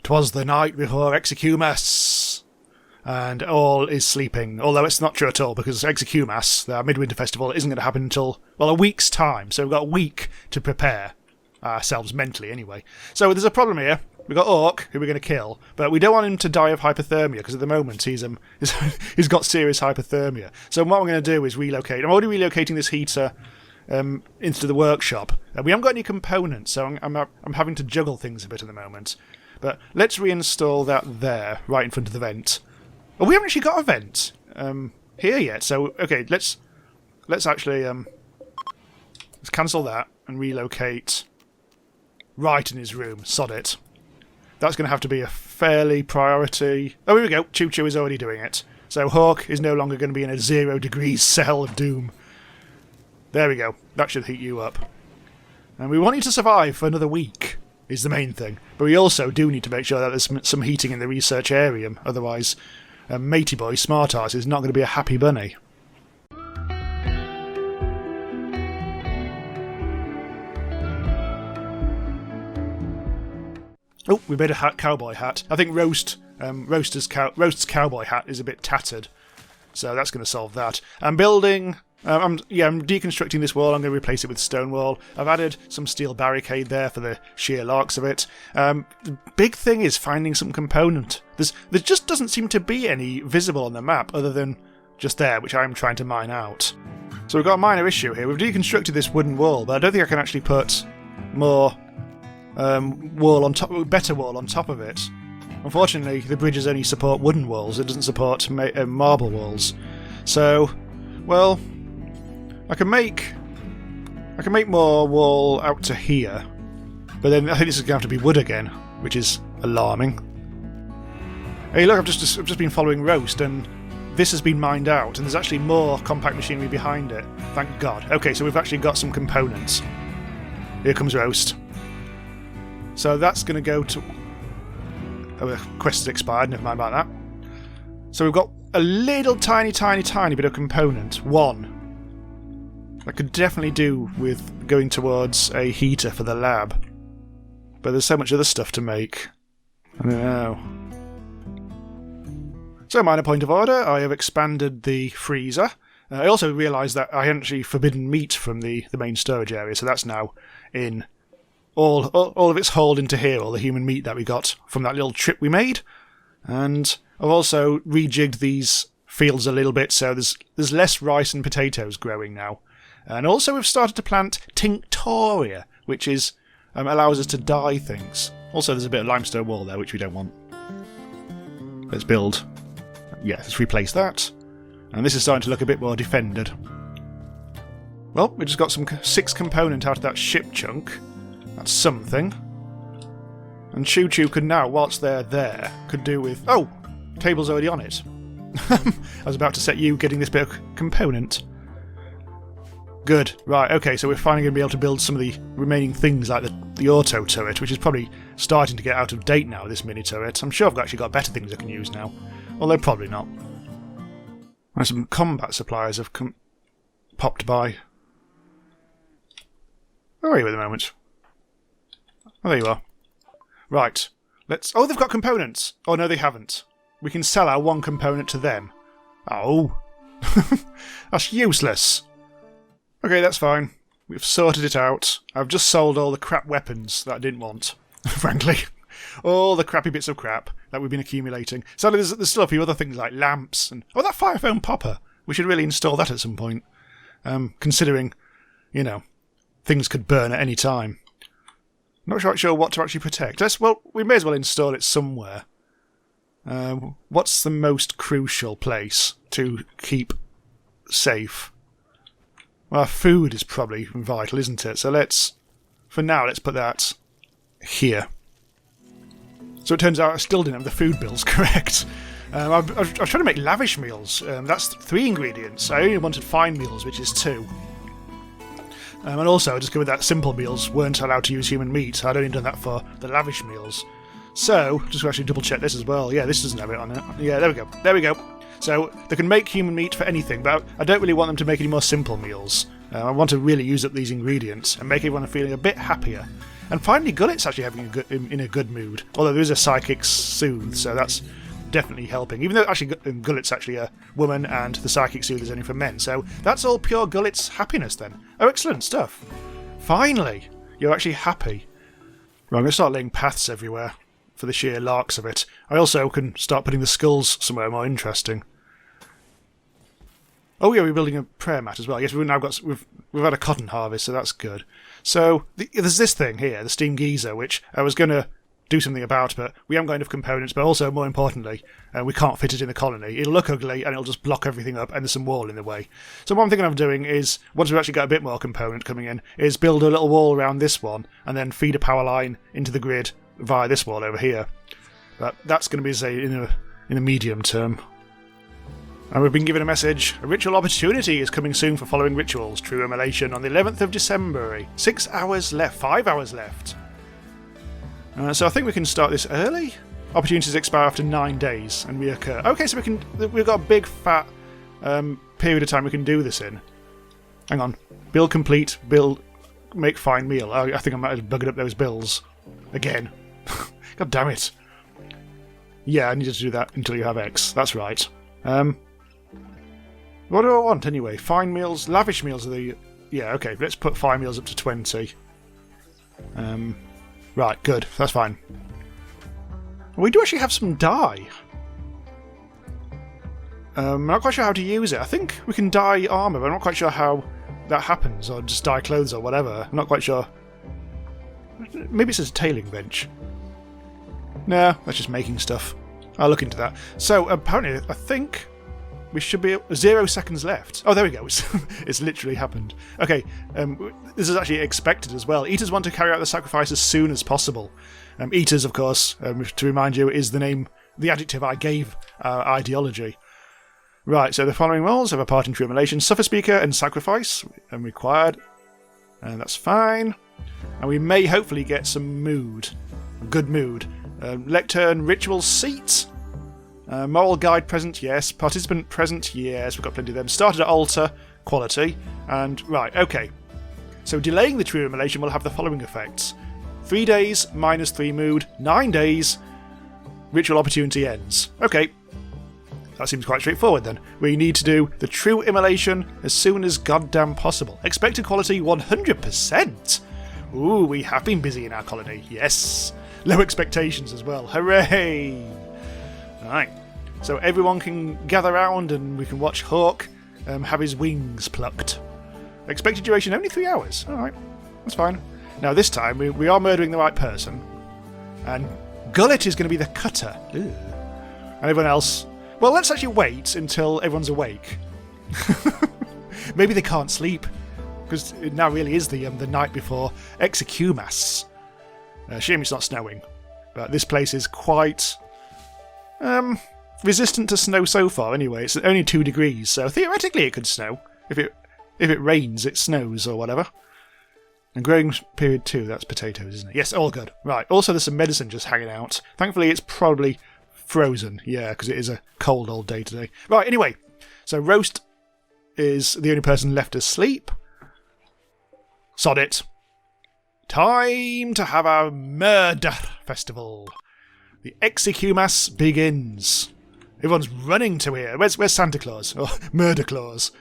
'Twas the night before Execu-Mas, and all is sleeping. Although it's not true at all, because Execu-Mas, the midwinter festival, isn't going to happen until, well, a week's time. So we've got a week to prepare ourselves mentally, anyway. So there's a problem here. We've got Orc, who we're going to kill, but we don't want him to die of hypothermia, because at the moment he's got serious hypothermia. So what I'm going to do is relocate. I'm already relocating this heater into the workshop. We haven't got any components, so I'm having to juggle things a bit at the moment. But let's reinstall that there, right in front of the vent. Oh, we haven't actually got a vent here yet. So okay, let's actually let's cancel that and relocate right in his room. Sod it. That's going to have to be a fairly priority. Oh, here we go. Choo Choo is already doing it. So Hawk is no longer going to be in a 0 degrees cell of doom. There we go. That should heat you up. And we want you to survive for another week, is the main thing. But we also do need to make sure that there's some heating in the research area. Otherwise, Matey Boy, Smart Ass, is not going to be a happy bunny. Oh, we made a cowboy hat. I think Roast's cowboy hat is a bit tattered. So that's going to solve that. I'm building... I'm deconstructing this wall. I'm going to replace it with stone wall. I've added some steel barricade there for the sheer larks of it. The big thing is finding some component. There just doesn't seem to be any visible on the map other than just there, which I'm trying to mine out. So we've got a minor issue here. We've deconstructed this wooden wall, but I don't think I can actually put more better wall on top of it. Unfortunately, the bridges only support wooden walls. It doesn't support marble walls. So, well, I can make more wall out to here, but then I think this is going to have to be wood again, which is alarming. Hey, look! I've just been following Roast, and this has been mined out, and there's actually more compact machinery behind it. Thank God. Okay, so we've actually got some components. Here comes Roast. So that's going to go to... Oh, the quest has expired. Never mind about that. So we've got a little tiny bit of component. One. I could definitely do with going towards a heater for the lab. But there's so much other stuff to make. I don't know. So, minor point of order, I have expanded the freezer. I also realised that I hadn't actually forbidden meat from the main storage area, so that's now in all of it's hauled into here, all the human meat that we got from that little trip we made. And I've also rejigged these fields a little bit, so there's less rice and potatoes growing now. And also we've started to plant tinctoria, which is allows us to dye things. Also there's a bit of limestone wall there, which we don't want. Let's build... Yeah, let's replace that. And this is starting to look a bit more defended. Well, we just got some 6 component out of that ship chunk. That's something. And Choo Choo could now, whilst they're there, could do with... Oh! Table's already on it. I was about to set you getting this bit of component. Good. Right, okay, so we're finally going to be able to build some of the remaining things, like the auto turret, which is probably starting to get out of date now, this mini turret. I'm sure I've actually got better things I can use now. Although probably not. And some combat supplies have popped by. Where are you at the moment? Oh, there you are. Right. Let's... Oh, they've got components! Oh, no, they haven't. We can sell our one component to them. Oh. That's useless. Okay, that's fine. We've sorted it out. I've just sold all the crap weapons that I didn't want, frankly. All the crappy bits of crap that we've been accumulating. Sadly, there's still a few other things like lamps and... Oh, that fire foam popper! We should really install that at some point. Considering, you know, things could burn at any time. Not quite sure what to actually protect. Well, we may as well install it somewhere. What's the most crucial place to keep safe? Well, food is probably vital, isn't it? So for now, let's put that here. So it turns out I still didn't have the food bills correct. I was trying to make lavish meals. That's 3 ingredients. I only wanted fine meals, which is 2. And also, I discovered that simple meals weren't allowed to use human meat. I'd only done that for the lavish meals. So, just to actually double check this as well. Yeah, this doesn't have it on it. Yeah, there we go. There we go. So, they can make human meat for anything, but I don't really want them to make any more simple meals. I want to really use up these ingredients and make everyone feeling a bit happier. And finally, Gullet's actually having in a good mood. Although there is a psychic soothe, so that's definitely helping. Even though actually Gullet's actually a woman and the psychic soothe is only for men. So that's all pure Gullet's happiness then. Oh, excellent stuff. Finally, you're actually happy. Right, I'm going to start laying paths everywhere for the sheer larks of it. I also can start putting the skulls somewhere more interesting. Oh yeah, we're building a prayer mat as well. Yes, we've had a cotton harvest, so that's good. So there's this thing here, the steam geyser, which I was going to do something about, but we haven't got enough components. But also, more importantly, we can't fit it in the colony. It'll look ugly, and it'll just block everything up, and there's some wall in the way. So what I'm thinking of doing is, once we've actually got a bit more component coming in, is build a little wall around this one, and then feed a power line into the grid via this wall over here. But that's going to be, say, in a medium term. And we've been given a message. A ritual opportunity is coming soon for following rituals. True Immolation on the 11th of December. 6 hours left. 5 hours left. So I think we can start this early. Opportunities expire after 9 days and reoccur. Okay, so we've got a big fat period of time we can do this in. Hang on. Build complete. Build. Make fine meal. I think I might have buggered up those bills. Again. God damn it. Yeah, I need to do that until you have X. That's right. What do I want anyway? Fine meals, lavish meals are the... Yeah, okay, let's put fine meals up to 20. Right, good, that's fine. We do actually have some dye. I'm not quite sure how to use it. I think we can dye armour, but I'm not quite sure how that happens, or just dye clothes or whatever. I'm not quite sure. Maybe it's a tailing bench. No, that's just making stuff. I'll look into that. So, apparently, I think we should be 0 seconds left. Oh, there we go. It's literally happened. Okay, this is actually expected as well. Eaters want to carry out the sacrifice as soon as possible. Eaters, of course, to remind you, is the adjective I gave our ideology. Right, so the following roles have a part in True Immolation: Suffer Speaker and Sacrifice, required. And that's fine. And we may hopefully get some mood. Good mood. Lectern Ritual Seat. Moral Guide present, yes. Participant present, yes. We've got plenty of them. Started at altar, quality. And, right, okay. So delaying the True Immolation will have the following effects. 3 days, -3 mood. 9 days, ritual opportunity ends. Okay. That seems quite straightforward then. We need to do the True Immolation as soon as goddamn possible. Expected quality 100%. Ooh, we have been busy in our colony. Yes. Low expectations as well. Hooray! Alright. So everyone can gather round and we can watch Hawk have his wings plucked. Expected duration only 3 hours. Alright. That's fine. Now this time we are murdering the right person. And Gullet is going to be the cutter. Ew. And everyone else... Well, let's actually wait until everyone's awake. Maybe they can't sleep. Because it now really is the night before Execu-Mas. Shame it's not snowing. But this place is quite resistant to snow so far anyway. It's only 2 degrees, so theoretically it could snow. If it rains, it snows or whatever. And growing period 2, that's potatoes, isn't it? Yes, all good. Right, also there's some medicine just hanging out. Thankfully it's probably frozen. Yeah, because it is a cold old day today. Right, anyway. So Roast is the only person left asleep. Sod it. Time to have our murder festival. The Execu-Mas begins. Everyone's running to here. Where's Santa Claus? Or Murder Claus?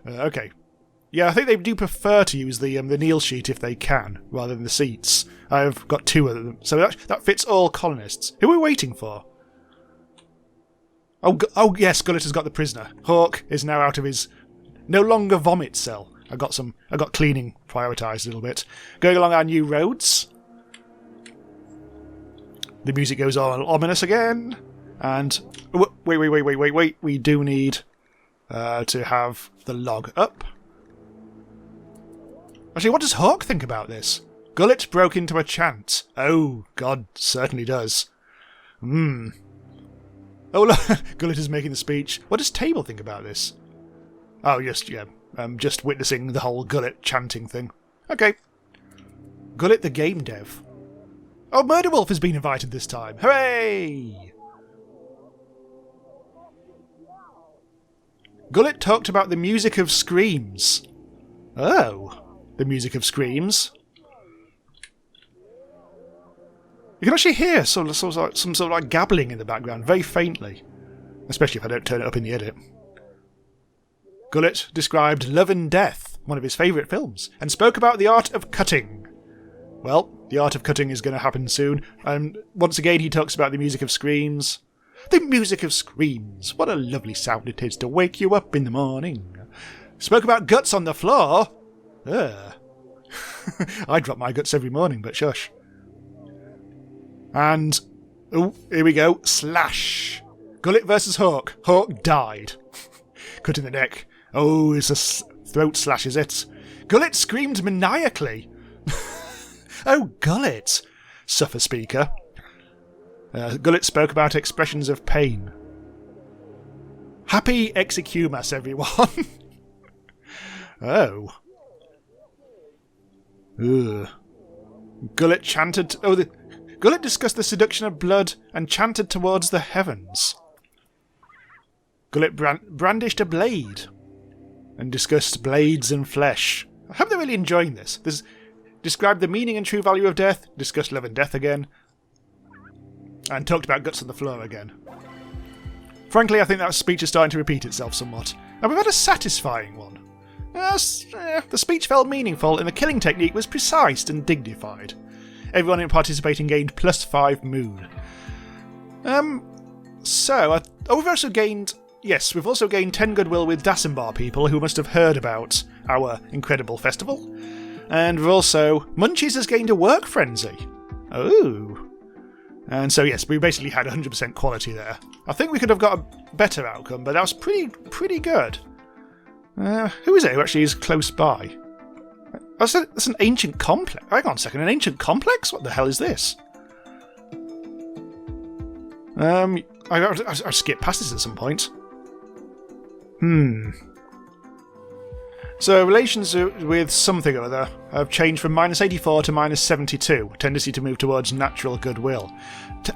Okay. Yeah, I think they do prefer to use the kneel sheet if they can, rather than the seats. I've got 2 of them, so that fits all colonists. Who are we waiting for? Oh yes, Gullet has got the prisoner. Hawk is now out of his no longer vomit cell. I got cleaning prioritised a little bit. Going along our new roads. The music goes on ominous again. And wait. We do need to have the log up. Actually, what does Hawk think about this? Gullet broke into a chant. Oh, God certainly does. Oh, look, Gullet is making the speech. What does Table think about this? Oh, just witnessing the whole Gullet chanting thing. Okay. Gullet the game dev. Oh, Murder Wolf has been invited this time. Hooray! Gullet talked about the music of screams. Oh, the music of screams. You can actually hear some sort of like gabbling in the background, very faintly. Especially if I don't turn it up in the edit. Gullet described Love and Death, one of his favourite films, and spoke about the art of cutting. Well, the art of cutting is going to happen soon, and once again he talks about the music of screams. The music of screams, what a lovely sound it is to wake you up in the morning. Spoke about guts on the floor. Ugh. I drop my guts every morning, but shush. And, oh, here we go, slash. Gullet versus Hawk. Hawk died. Cut in the neck. Oh, it's a throat slash, is it? Gullet screamed maniacally. Oh, Gullet. Suffer speaker. Gullet spoke about expressions of pain. Happy Execu-Mas, everyone. Oh. Ugh. Gullet chanted... Gullet discussed the seduction of blood and chanted towards the heavens. Gullet brandished a blade and discussed blades and flesh. I hope they're really enjoying this. Described the meaning and true value of death, discussed love and death again, and talked about guts on the floor again. Frankly, I think that speech is starting to repeat itself somewhat. And we've had a satisfying one. The speech felt meaningful and the killing technique was precise and dignified. Everyone in participating gained +5 mood. We've also gained... Yes, we've also gained 10 goodwill with Dasenbar people who must have heard about our incredible festival. And we've also... Munchies has gained a work frenzy. Oh. And so yes, we basically had 100% quality there. I think we could have got a better outcome, but that was pretty good. Who is it who actually is close by? That's an ancient complex. Hang on a second, an ancient complex? What the hell is this? I skipped past this at some point. So relations with something or other have changed from -84 to -72, tendency to move towards natural goodwill.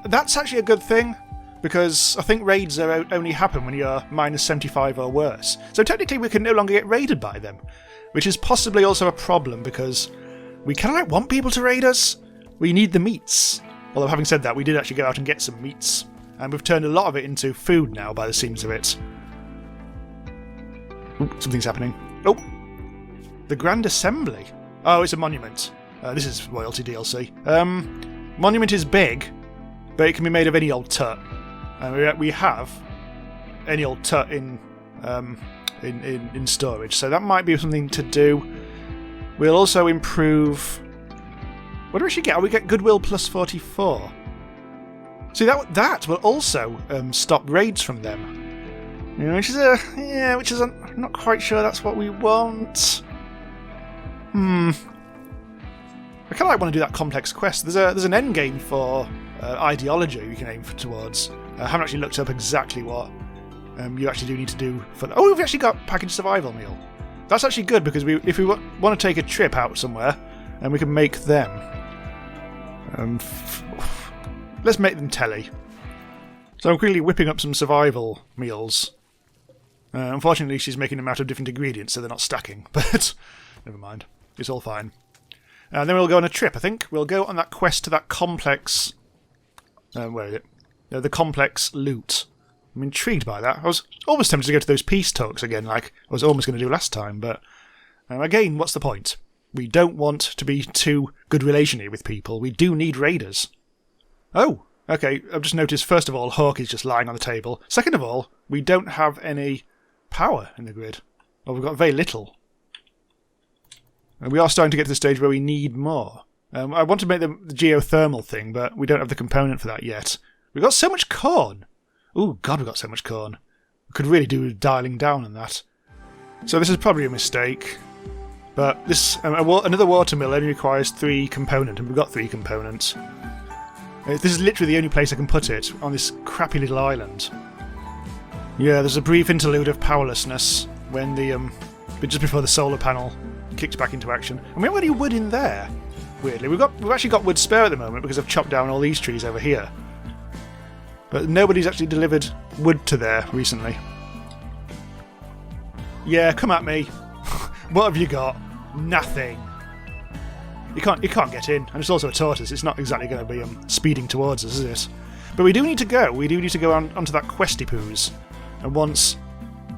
That's actually a good thing, because I think raids only happen when you're -75 or worse. So technically we can no longer get raided by them, which is possibly also a problem because we kind of want people to raid us. We need the meats. Although having said that, we did actually go out and get some meats, and we've turned a lot of it into food now by the seams of it. Ooh, something's happening. Oh! The Grand Assembly. Oh, it's a monument. This is royalty DLC. Monument is big, but it can be made of any old tut. And we have any old tut in storage, so that might be something to do. We'll also improve... What do we actually get? We get Goodwill +44. See, that will also stop raids from them. You know, I'm not quite sure that's what we want. I kind of want to do that complex quest. There's an end game for ideology we can aim towards. I haven't actually looked up exactly what you actually do need to do for that. Oh, we've actually got packaged survival meal. That's actually good because if we want to take a trip out somewhere, and we can make them. Let's make them telly. So I'm quickly whipping up some survival meals. Unfortunately, she's making them out of different ingredients, so they're not stacking. But never mind, it's all fine. And then we'll go on a trip. I think we'll go on that quest to that complex. Where is it? The complex loot. I'm intrigued by that. I was almost tempted to go to those peace talks again, like I was almost going to do last time. But again, what's the point? We don't want to be too good relation-y with people. We do need raiders. Oh, okay. I've just noticed, first of all, Hawk is just lying on the table. Second of all, we don't have any power in the grid. Well, we've got very little. And we are starting to get to the stage where we need more. I want to make the geothermal thing, but we don't have the component for that yet. We've got so much corn. Oh, God, we've got so much corn. We could really do with dialing down on that. So this is probably a mistake. But this another watermill only requires 3 component, and we've got 3 components. This is literally the only place I can put it, on this crappy little island. Yeah, there's a brief interlude of powerlessness when just before the solar panel kicked back into action. And we haven't got any wood in there. Weirdly, we've actually got wood spare at the moment because I've chopped down all these trees over here. But nobody's actually delivered wood to there recently. Yeah, come at me. What have you got? Nothing. You can't get in, and it's also a tortoise. It's not exactly going to be speeding towards us, is it? But we do need to go. We do need to go onto that questy poos. And once...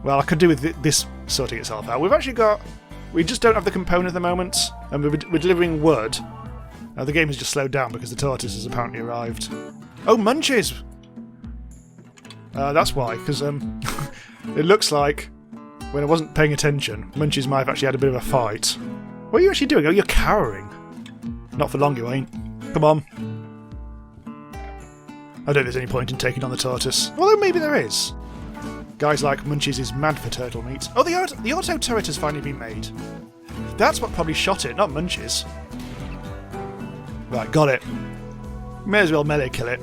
Well, I could do with this sorting itself out. We've actually got... We just don't have the component at the moment, and we're delivering wood. The game has just slowed down because the tortoise has apparently arrived. Oh, munchies! That's why, because it looks like when I wasn't paying attention, munchies might have actually had a bit of a fight. What are you actually doing? Oh, you're cowering. Not for long, you ain't. Come on. I don't think there's any point in taking on the tortoise. Although maybe there is. Guys like Munchies is mad for turtle meat. Oh, the auto turret has finally been made. That's what probably shot it, not Munchies. Right, got it. May as well melee kill it.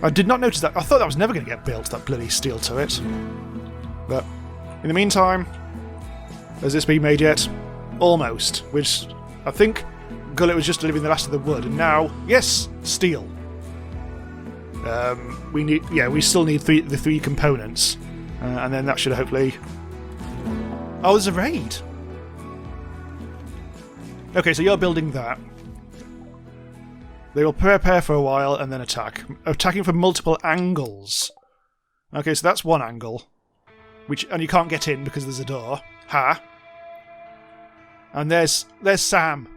I did not notice that. I thought that was never going to get built, that bloody steel turret. But in the meantime, has this been made yet? Almost. Which I think Gullet was just delivering the last of the wood, and now, yes, steel. We still need the three components, and then that should hopefully... Oh, there's a raid! Okay, so you're building that. They will prepare for a while and then attack. Attacking from multiple angles. Okay, so that's one angle. And you can't get in because there's a door. Ha! And there's Sam.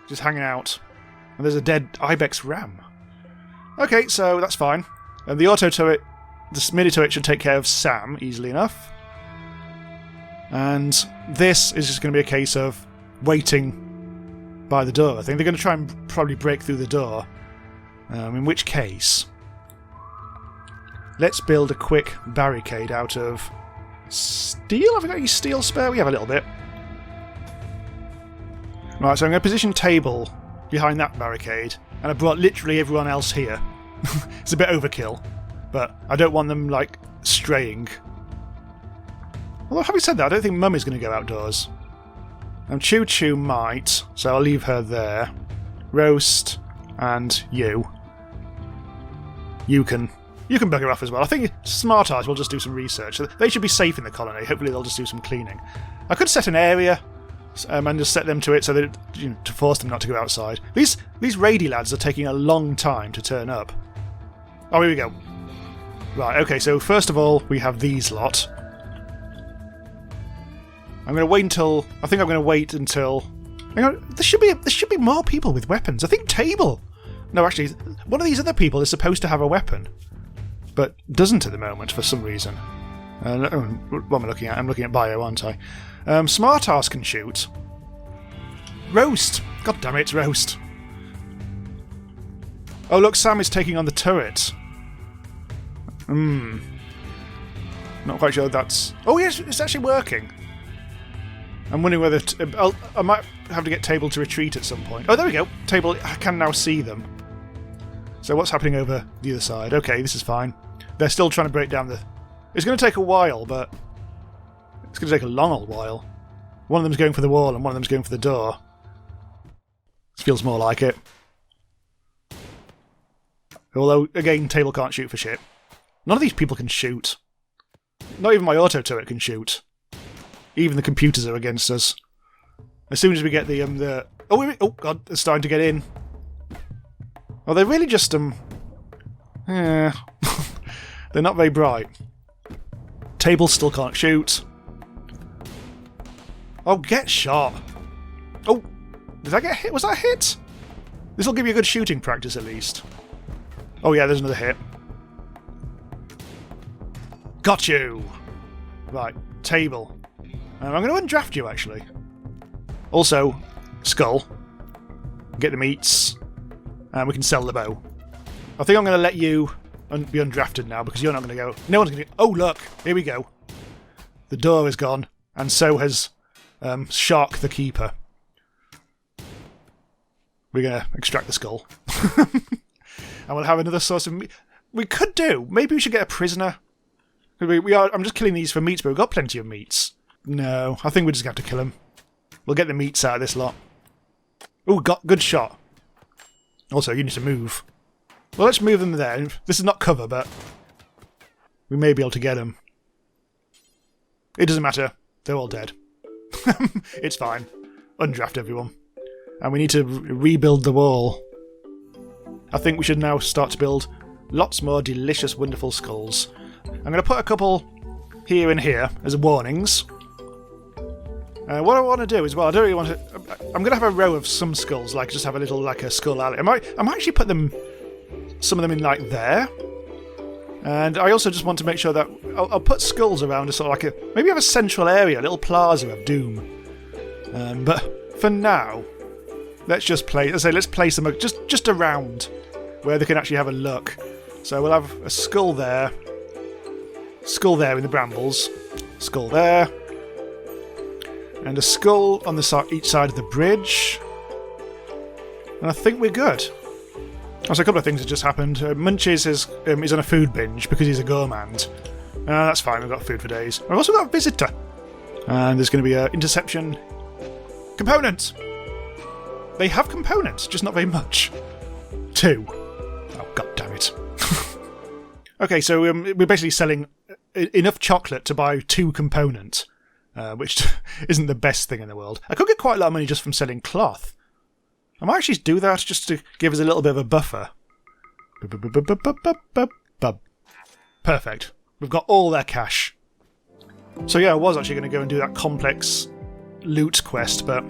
Just hanging out. And there's a dead Ibex ram. Okay, so that's fine. And the auto turret, the midi turret should take care of Sam easily enough. And this is just going to be a case of waiting by the door. I think they're going to try and probably break through the door. In which case, let's build a quick barricade out of steel. Have we got any steel spare? We have a little bit. Right, so I'm going to position table behind that barricade, and I brought literally everyone else here. It's a bit overkill, but I don't want them, like, straying. Although, having said that, I don't think Mummy's going to go outdoors. Choo Choo might, so I'll leave her there. Roast, and you. You can bugger off as well. I think Smart Eyes will just do some research. They should be safe in the colony. Hopefully they'll just do some cleaning. I could set an area and just set them to it so that to force them not to go outside. These raidy lads are taking a long time to turn up. Oh, here we go. Right, okay, so first of all, we have these lot. I'm going to wait until... I think I'm going to wait until... There should be more people with weapons. I think Table... No, actually, one of these other people is supposed to have a weapon, but doesn't at the moment for some reason. What am I looking at? I'm looking at bio, aren't I? Smart Arse can shoot. Roast! God damn it, it's Roast. Oh, look, Sam is taking on the turret. Not quite sure that's... Oh, yes, it's actually working. I'm wondering whether... I might have to get Table to retreat at some point. Oh, there we go. Table, I can now see them. So what's happening over the other side? Okay, this is fine. They're still trying to break down the... It's going to take a while, but... It's going to take a long old while. One of them's going for the wall and one of them's going for the door. This feels more like it. Although, again, Table can't shoot for shit. None of these people can shoot. Not even my auto turret can shoot. Even the computers are against us. As soon as we get the oh god, they're starting to get in. Oh, they're really just they're not very bright. Table still can't shoot. Oh, get shot. Oh, did I get hit? Was that a hit? This will give you a good shooting practice at least. Oh yeah, there's another hit. Got you. Right, Table. I'm going to undraft you, actually. Also, Skull. Get the meats. And we can sell the bow. I think I'm going to let you be undrafted now, because you're not going to go... No one's going to... Oh, look! Here we go. The door is gone, and so has Shark the Keeper. We're going to extract the skull. And we'll have another source of meat. We could do... Maybe we should get a prisoner. I'm just killing these for meats, but we've got plenty of meats. No, I think we just have to kill him. We'll get the meats out of this lot. Ooh, good shot. Also, you need to move. Well, let's move them there. This is not cover, but we may be able to get them. It doesn't matter. They're all dead. It's fine. Undraft everyone. And we need to rebuild the wall. I think we should now start to build lots more delicious, wonderful skulls. I'm going to put a couple here and here as warnings. What I want to do is, well, I don't really want to... I'm going to have a row of some skulls, like just have a little, like a skull alley. I might actually put some of them in like there. And I also just want to make sure that I'll put skulls around a sort of like maybe have a central area, a little plaza of doom. But for now, let's place them just around where they can actually have a look. So we'll have a skull there in the brambles, skull there, and a skull on each side of the bridge. And I think we're good. There's a couple of things that just happened. Munchies is on a food binge because he's a gourmand. That's fine, we've got food for days. I've also got a visitor. And there's going to be an interception. Components! They have components, just not very much. 2. Oh, god damn it. Okay, so we're basically selling enough chocolate to buy 2 components, which isn't the best thing in the world. I could get quite a lot of money just from selling cloth. I might actually do that just to give us a little bit of a buffer. Perfect. We've got all their cash. So yeah, I was actually going to go and do that complex loot quest, but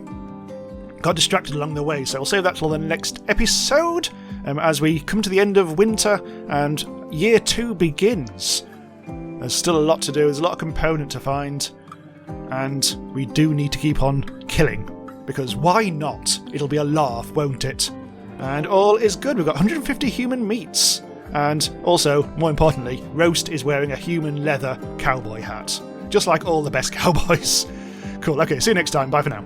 got distracted along the way, so we'll save that till the next episode, as we come to the end of winter and year 2 begins. There's still a lot to do, there's a lot of component to find, and we do need to keep on killing. Because why not? It'll be a laugh, won't it? And all is good. We've got 150 human meats. And also, more importantly, Roast is wearing a human leather cowboy hat. Just like all the best cowboys. Cool, okay, see you next time. Bye for now.